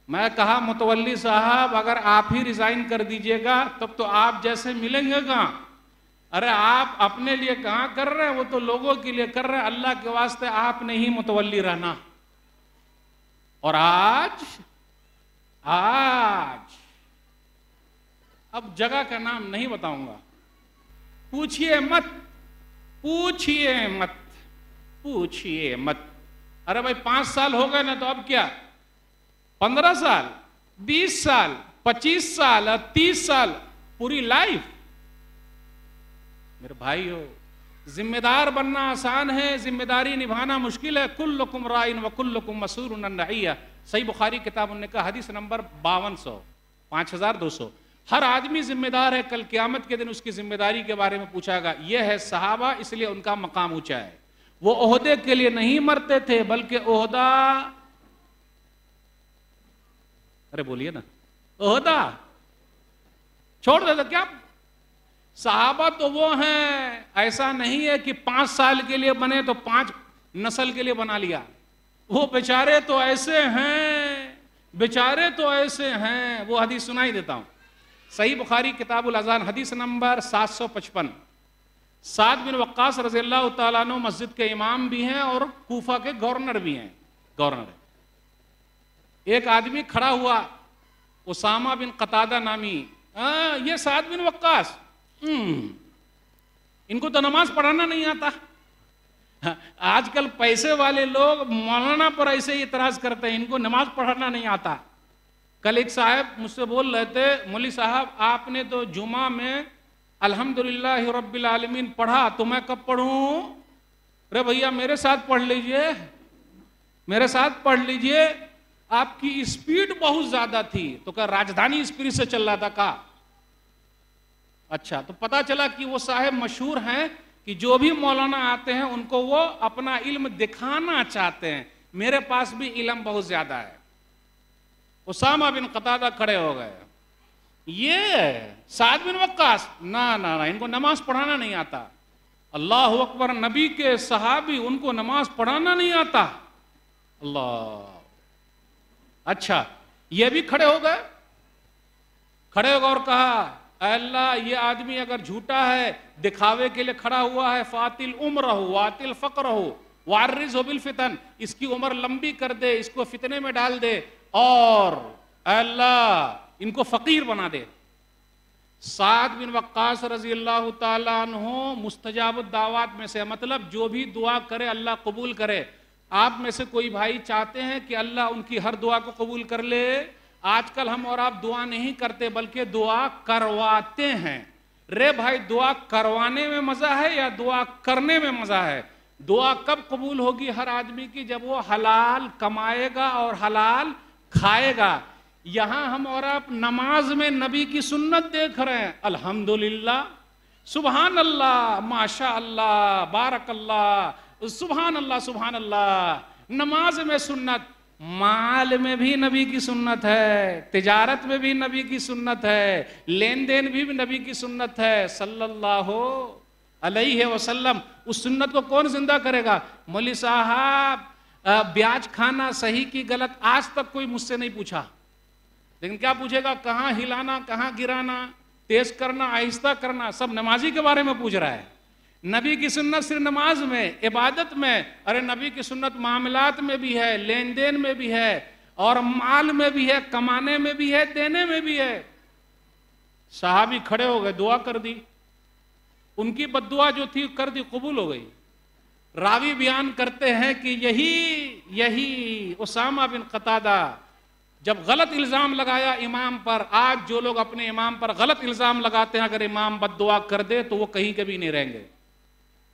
मैं कहा मुतवल्ली साहब अगर आप ही रिजाइन कर दीजिएगा तब तो आप जैसे मिलेंगे कहां? अरे आप अपने लिए कहां कर रहे हैं, वो तो लोगों के लिए कर रहे हैं। अल्लाह के वास्ते आप नहीं मुतवल्ली रहना। और आज अब जगह का नाम नहीं बताऊंगा, पूछिए मत, पूछिए मत, पूछिए मत। अरे भाई 5 साल हो गए ना, तो अब क्या 15 साल, 20 साल, 25 साल, 30 साल, पूरी लाइफ। मेरे भाइयों, जिम्मेदार बनना आसान है, जिम्मेदारी निभाना मुश्किल है। कुल्लुकुम राइन व कुल्लुकुम मसूरुन अन रइय्या। सही बुखारी किताब उन्होंने कहा हदीस नंबर 5200। हर आदमी जिम्मेदार है, कल क़यामत के दिन उसकी जिम्मेदारी के बारे में पूछागा। यह है सहाबा, इसलिए उनका मकाम ऊंचा है। वो ओहदे के लिए नहीं मरते थे, बल्कि ओहदा, अरे बोलिए ना, ओहदा छोड़ देते। क्या सहाबा तो वो हैं, ऐसा नहीं है कि 5 साल के लिए बने तो 5 नस्ल के लिए बना लिया। वो बेचारे तो ऐसे हैं बेचारे तो ऐसे हैं। वो हदीस सुनाई देता हूं, सही बुखारी किताबुल अज़ान हदीस नंबर 755। साद बिन वक्कास रज़ियल्लाहु ताला अन्हु मस्जिद के इमाम भी हैं और कूफा के गवर्नर भी हैं, गवर्नर। एक आदमी खड़ा हुआ, उसामा बिन कतादा नामी, ये साद बिन वक्कास, इनको तो नमाज पढ़ाना नहीं आता। आजकल पैसे वाले लोग मौलाना पर ऐसे ही इतराज करते हैं, इनको नमाज पढ़ाना नहीं आता। कल एक साहब मुझसे बोल रहे थे, मौली साहब आपने तो जुमा में अल्हम्दुलिल्लाह रब्बिल आलमीन पढ़ा, तो मैं कब पढ़ूं? अरे भैया मेरे साथ पढ़ लीजिए, मेरे साथ पढ़ लीजिए। आपकी स्पीड बहुत ज्यादा थी। तो क्या राजधानी स्पीड से चल रहा था का? अच्छा, तो पता चला कि वो साहब मशहूर हैं कि जो भी मौलाना आते हैं उनको वो अपना इल्म दिखाना चाहते हैं, मेरे पास भी इल्म बहुत ज्यादा है। उसामा बिन कतादा खड़े हो गए, ये साद बिन वक्कास, ना ना ना, इनको नमाज पढ़ाना नहीं आता। अल्लाह अकबर, नबी के सहाबी, उनको नमाज पढ़ाना नहीं आता। अल्लाह, अच्छा, ये भी खड़े हो गए, खड़े हो गए और कहा, अल्लाह ये आदमी अगर झूठा है, दिखावे के लिए खड़ा हुआ है, फातिल उम्र हो वातिल फक्र हो वारिज हो बिल फितन, इसकी उम्र लंबी कर दे, इसको फितने में डाल दे, और अल्लाह इनको फकीर बना दे। साद बिन वक्कास रजी अल्लाह ताला अन्हु मुस्तजाब दावत में से, मतलब जो भी दुआ करे अल्लाह कबूल करे। आप में से कोई भाई चाहते हैं कि अल्लाह उनकी हर दुआ को कबूल कर ले? आजकल हम और आप दुआ नहीं करते बल्कि दुआ करवाते हैं। रे भाई, दुआ करवाने में मजा है या दुआ करने में मजा है? दुआ कब कबूल होगी हर आदमी की? जब वो हलाल कमाएगा और हलाल खाएगा। यहां हम और आप नमाज में नबी की सुन्नत देख रहे हैं, अल्हम्दुलिल्लाह, सुभान अल्लाह, माशा अल्लाह, बारक अल्लाह, सुभान अल्लाह, सुभान अल्लाह। नमाज में सुन्नत, माल में भी नबी की सुन्नत है, तिजारत में भी नबी की सुन्नत है, लेन देन भी नबी की सुन्नत है सल्लल्लाहु अलैहि वसल्लम। उस सुन्नत को कौन जिंदा करेगा? मौली साहब, ब्याज खाना सही की गलत आज तक कोई मुझसे नहीं पूछा, लेकिन क्या पूछेगा? कहां हिलाना, कहां गिराना, तेज करना, आहिस्ता करना, सब नमाजी के बारे में पूछ रहा है। नबी की सुन्नत सिर्फ नमाज में, इबादत में, अरे नबी की सुन्नत मामलात में भी है, लेन देन में भी है, और माल में भी है, कमाने में भी है, देने में भी है। सहाबी खड़े हो गए, दुआ कर दी, उनकी बद्दुआ जो थी कर दी, कबूल हो गई। रावी बयान करते हैं कि यही उसामा बिन कतादा जब गलत इल्जाम लगाया इमाम पर, आज जो लोग अपने इमाम पर गलत इल्जाम लगाते हैं, अगर इमाम बद्दुआ कर दे तो वो कहीं कभी नहीं रहेंगे,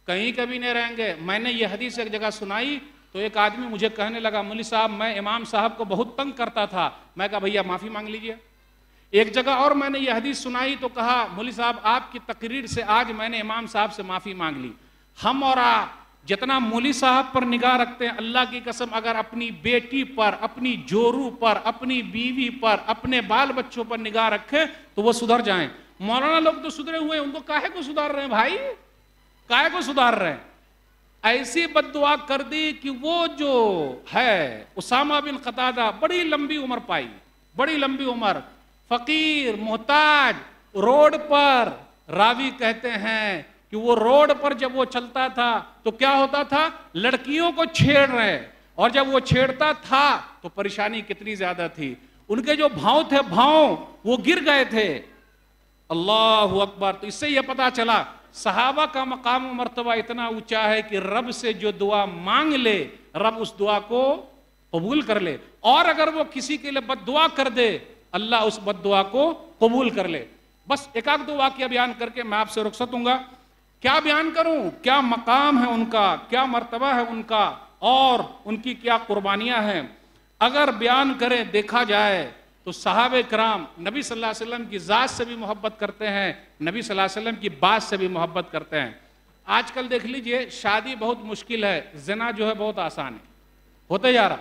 कहीं कभी नहीं रहेंगे। मैंने ये हदीस एक जगह सुनाई तो एक आदमी मुझे कहने लगा, मौली साहब मैं इमाम साहब को बहुत तंग करता था। मैं कहा भैया माफी मांग लीजिए। एक जगह और मैंने ये हदीस सुनाई तो कहा, मौली साहब आपकी तकरीर से आज मैंने इमाम साहब से माफी मांग ली। हम और आप जितना मौली साहब पर निगाह रखते हैं, अल्लाह की कसम अगर अपनी बेटी पर, अपनी जोरू पर, अपनी बीवी पर, अपने बाल बच्चों पर निगाह रखें तो वो सुधर जाएं। मौलाना लोग तो सुधरे हुए, उनको काहे को सुधार रहे हैं भाई, काहे को सुधार रहे हैं? ऐसी बद्दुआ कर दी कि वो जो है उसामा बिन कतादा, बड़ी लंबी उम्र पाई, बड़ी लंबी उम्र, फकीर, मोहताज, रोड पर। रावी कहते हैं कि वो रोड पर जब वो चलता था तो क्या होता था, लड़कियों को छेड़ रहे, और जब वो छेड़ता था तो परेशानी कितनी ज्यादा थी। उनके जो भाव थे, भाव वो गिर गए थे। अल्लाहु अकबर। तो इससे यह पता चला सहाबा का मकाम मर्तबा इतना ऊंचा है कि रब से जो दुआ मांग ले, रब उस दुआ को कबूल कर ले, और अगर वो किसी के लिए बद्दुआ कर दे, अल्लाह उस बद्दुआ को कबूल कर ले। बस एक आध दो वाकया बयान करके मैं आपसे रुखसत दूंगा। क्या बयान करूं, क्या मकाम है उनका, क्या मर्तबा है उनका, और उनकी क्या कुर्बानियां हैं। अगर बयान करें, देखा जाए तो सहाबे कराम नबी सल्लल्लाहु अलैहि वसल्लम की ज़ात से भी मोहब्बत करते हैं, नबी सल्लल्लाहु अलैहि वसल्लम की बात से भी मोहब्बत करते हैं। आजकल देख लीजिए, शादी बहुत मुश्किल है, ज़िना जो है बहुत आसान है, होते जा रहा,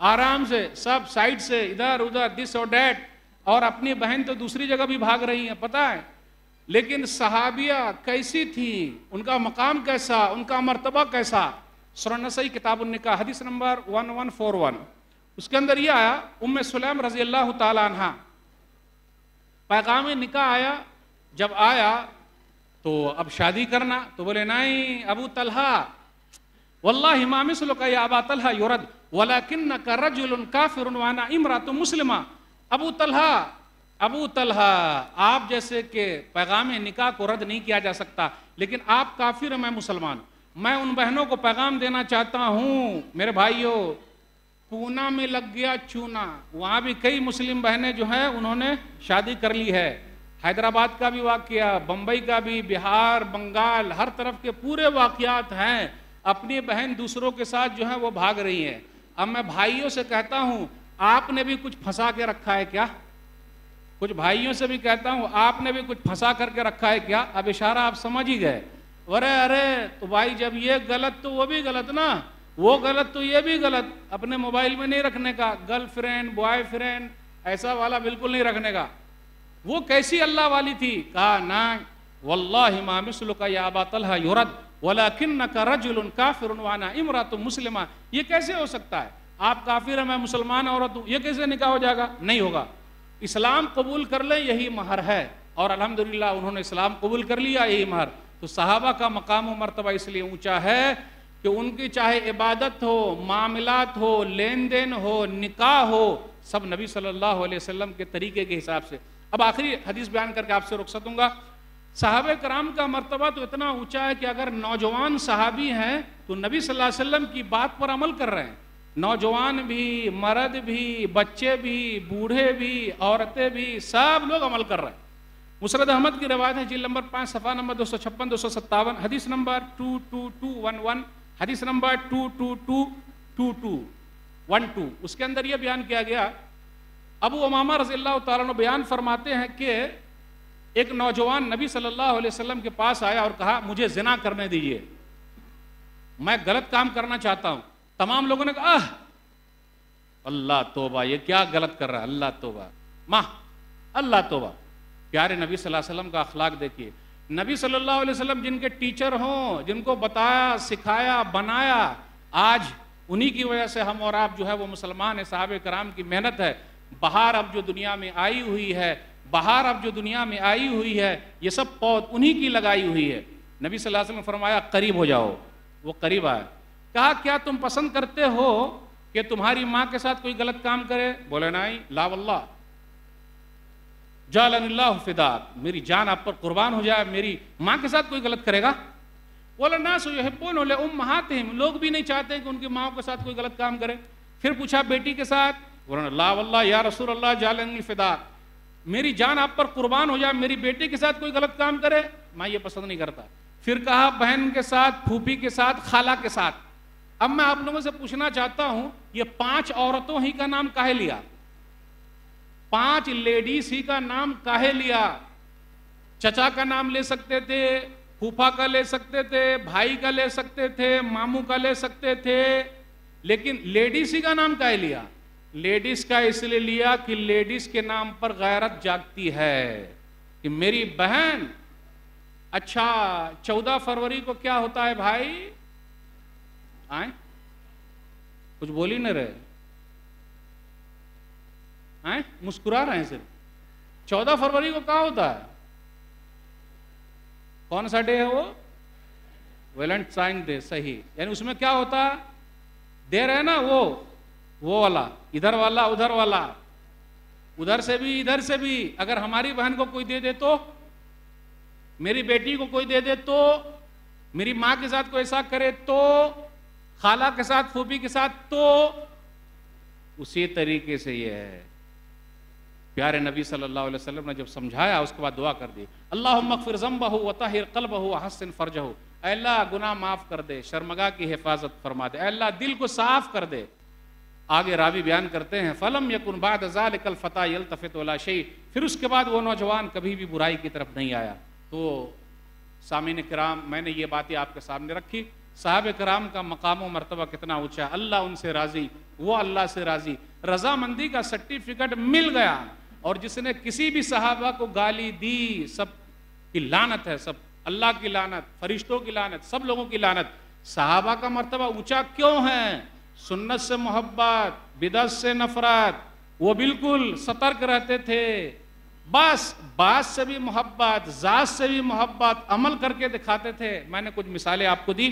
आराम से सब साइड से इधर उधर, दिस और डैट, और अपनी बहन तो दूसरी जगह भी भाग रही है, पता है। लेकिन सहाबिया कैसी थी, उनका मकाम कैसा, उनका मर्तबा कैसा। सुनन नसई किताबुन निकाह हदीस नंबर 1141, उसके अंदर यह आया, उम्मे सुलैम रजी अल्लाह ताला अन्हा, पैगाम निकाह आया। जब आया तो अब शादी करना, तो बोले नहीं अबू तलहा, वल्लाहि मा मिस्लुका या अबा तलहा युरद वलाकिन्नका रजुलुन काफिरुन व अना इमरातुन मुस्लिमा। अबू तलहा, आप जैसे के पैगाम निकाह को रद्द नहीं किया जा सकता, लेकिन आप काफिर, मैं मुसलमान। मैं उन बहनों को पैगाम देना चाहता हूं, मेरे भाइयों, पूना में लग गया चूना, वहां भी कई मुस्लिम बहनें जो हैं उन्होंने शादी कर ली है। हैदराबाद का भी वाकया, बंबई का भी, बिहार, बंगाल, हर तरफ के पूरे वाकयात हैं। अपनी बहन दूसरों के साथ जो है वो भाग रही है। अब मैं भाइयों से कहता हूं, आपने भी कुछ फंसा के रखा है क्या? कुछ भाइयों से भी कहता हूं, आपने भी कुछ फंसा करके रखा है क्या? अब इशारा आप समझ ही गए। अरे तो भाई जब ये गलत तो वो भी गलत ना, वो गलत तो ये भी गलत। अपने मोबाइल में नहीं रखने का, गर्लफ्रेंड बॉयफ्रेंड ऐसा वाला बिल्कुल नहीं रखने का। वो कैसी अल्लाह वाली थी? कहा ना, वल्लाहि मा मिस्लुका या अबा तलहा युरद वलाकिन्नका रजुलुन काफिरुन व अना इमरातुन मुस्लिमा। ये कैसे हो सकता है? आप काफिर हैं, मैं मुसलमान औरत हूं, ये कैसे निकाह हो जाएगा? नहीं होगा। इस्लाम कबूल कर ले, यही महर है। और अल्हम्दुलिल्लाह उन्होंने इस्लाम कबूल कर लिया, यही महर। तो सहाबा का मकाम व मर्तबा इसलिए ऊंचा है कि उनकी चाहे इबादत हो, मामलात हो, लेन देन हो, निकाह हो, सब नबी सल्लल्लाहु अलैहि वसल्लम के तरीके के हिसाब से। अब आखिरी हदीस बयान करके आपसे रुखसत दूंगा। सहाबे कराम का मर्तबा तो इतना ऊंचा है कि अगर नौजवान सहाबी हैं तो नबी सल्लल्लाहु अलैहि वसल्लम की बात पर अमल कर रहे हैं। नौजवान भी, मर्द भी, बच्चे भी, बूढ़े भी, औरतें भी, सब लोग अमल कर रहे हैं। मुसरद अहमद की रवायत है, जिल्द नंबर 5 सफ़ा नंबर 256 257, हदीस नंबर 22211, हदीस नंबर 22212। उसके अंदर यह बयान किया गया, अबू उमामा रज़ियल्लाहु ताला अन्हु बयान फरमाते हैं कि एक नौजवान नबी सल्लल्लाहु अलैहि वसल्लम के पास आया और कहा, मुझे जिना करने दीजिए, मैं गलत काम करना चाहता हूं। तमाम लोगों ने कहा, अल्लाह तौबा, ये क्या गलत कर रहा है, अल्लाह तौबा, माह अल्लाह तौबा। प्यारे नबी सल्लल्लाहु अलैहि वसल्लम का अखलाक देखिए। नबी सल्लल्लाहु अलैहि वसल्लम जिनके टीचर हों, जिनको बताया, सिखाया, बनाया, आज उन्हीं की वजह से हम और आप जो है वो मुसलमान है। साहबे कराम की मेहनत है। बहार अब जो दुनिया में आई हुई है, बहार अब जो दुनिया में आई हुई है, ये सब पौध उन्हीं की लगाई हुई है। नबी सल्लल्लाहु अलैहि वसल्लम फरमाया, करीब हो जाओ। वो करीब आया। कहा, क्या तुम पसंद करते हो कि तुम्हारी माँ के साथ कोई गलत काम करे? बोले नहीं, ला वल्लाह जालनिल्लाहु फिदाक, मेरी जान आप पर कुर्बान हो जाए, मेरी माँ के साथ कोई गलत करेगा? बोला नासु युहिब्बूना लिउम्महातिहिम, लोग भी नहीं चाहते कि उनकी माँ के साथ कोई गलत काम करे। फिर पूछा, बेटी के साथ? बोला ला वल्लाह या रसूल अल्लाह जालनिल फिदाक, मेरी जान आप पर कुर्बान हो जाए, मेरी बेटी के साथ कोई गलत काम करे, मैं ये पसंद नहीं करता। फिर कहा, बहन के साथ, फूफी के साथ, खाला के साथ। अब मैं आप लोगों से पूछना चाहता हूं, ये 5 औरतों ही का नाम काहे लिया? 5 लेडीज ही का नाम काहे लिया? चचा का नाम ले सकते थे, फूफा का ले सकते थे, भाई का ले सकते थे, मामू का ले सकते थे, लेकिन लेडीज ही का नाम काहे लिया? लेडीज का इसलिए लिया कि लेडीज के नाम पर गैरत जागती है कि मेरी बहन। अच्छा, 14 फरवरी को क्या होता है भाई? आए कुछ बोल ही नहीं रहे, आए मुस्कुरा रहे हैं सिर्फ। 14 फरवरी को क्या होता है? कौन सा डे है वो? Valentine day. सही। यानी उसमें क्या होता है? दे रहे ना वो वाला, इधर वाला, उधर वाला, उधर से भी, इधर से भी। अगर हमारी बहन को कोई दे दे तो, मेरी बेटी को कोई दे दे तो, मेरी माँ के साथ कोई ऐसा करे तो, खाला के साथ, फूफी के साथ तो, उसी तरीके से ये है। प्यारे नबी सल्लल्लाहु अलैहि वसल्लम ने जब समझाया, उसके बाद दुआ कर दी, अल्लाहुम्मा अग़फ़िर ज़ंबहु व तहिर क़ल्बहु व हस्सिन फ़र्जहु। अल्लाह गुनाह माफ कर दे, शर्मगाह की हिफाजत फरमा दे, अल्लाह दिल को साफ कर दे। आगे रावी बयान करते हैं, फलम यकुन बाद ज़ालिकल फ़ता यल्तफ़ितु इला शै, फिर उसके बाद वो नौजवान कभी भी बुराई की तरफ नहीं आया। तो सामीन किराम, मैंने ये बातें आपके सामने रखी। साहब कराम का मकाम व मर्तबा कितना ऊंचा, अल्लाह उनसे राजी, वो अल्लाह से राजी। रजामंदी का सर्टिफिकेट मिल गया। और जिसने किसी भी सहाबा को गाली दी, सब की लानत है, सब अल्लाह की लानत, फरिश्तों की लानत, सब लोगों की लानत। सहाबा का मर्तबा ऊंचा क्यों है? सुन्नत से मोहब्बत, बिदअत से नफरत, वो बिल्कुल सतर्क रहते थे। बस बात से भी मोहब्बत, ज़ात से भी मोहब्बत, अमल करके दिखाते थे। मैंने कुछ मिसालें आपको दी।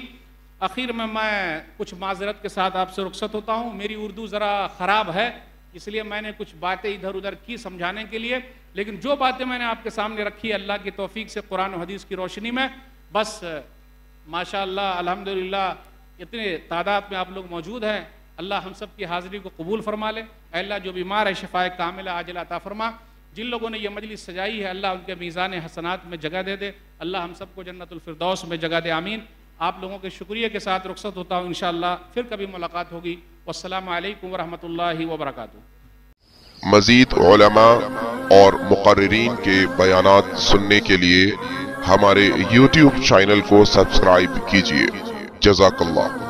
आखिर में मैं कुछ माजरत के साथ आपसे रुखसत होता हूँ। मेरी उर्दू ज़रा ख़राब है, इसलिए मैंने कुछ बातें इधर उधर की समझाने के लिए, लेकिन जो बातें मैंने आपके सामने रखी अल्लाह की तौफीक से कुरान और हदीस की रोशनी में, बस माशाअल्लाह अल्हम्दुलिल्लाह इतने तादाद में आप लोग मौजूद हैं। अल्लाह हम सब की हाज़िरी को कबूल फरमा ले। अल्लाह जो बीमार है शिफाए कामिला आजिला अता फरमा। जिन लोगों ने ये मजलिस सजाई है अल्लाह उनके मीज़ान हसनात में जगह दे दे। अल्लाह हम सबको जन्नतुल फिरदौस में जगह दे, आमीन। आप लोगों के शुक्रिया के साथ रुखसत होता हूँ। इंशाअल्लाह फिर कभी मुलाकात होगी। वस्सलामु अलैकुम वरहमतुल्लाहि वबरकातुहू। मज़ीद उलमा और मुक़र्रिरीन के बयानात सुनने के लिए हमारे YouTube चैनल को सब्सक्राइब कीजिए। जज़ाकल्लाह।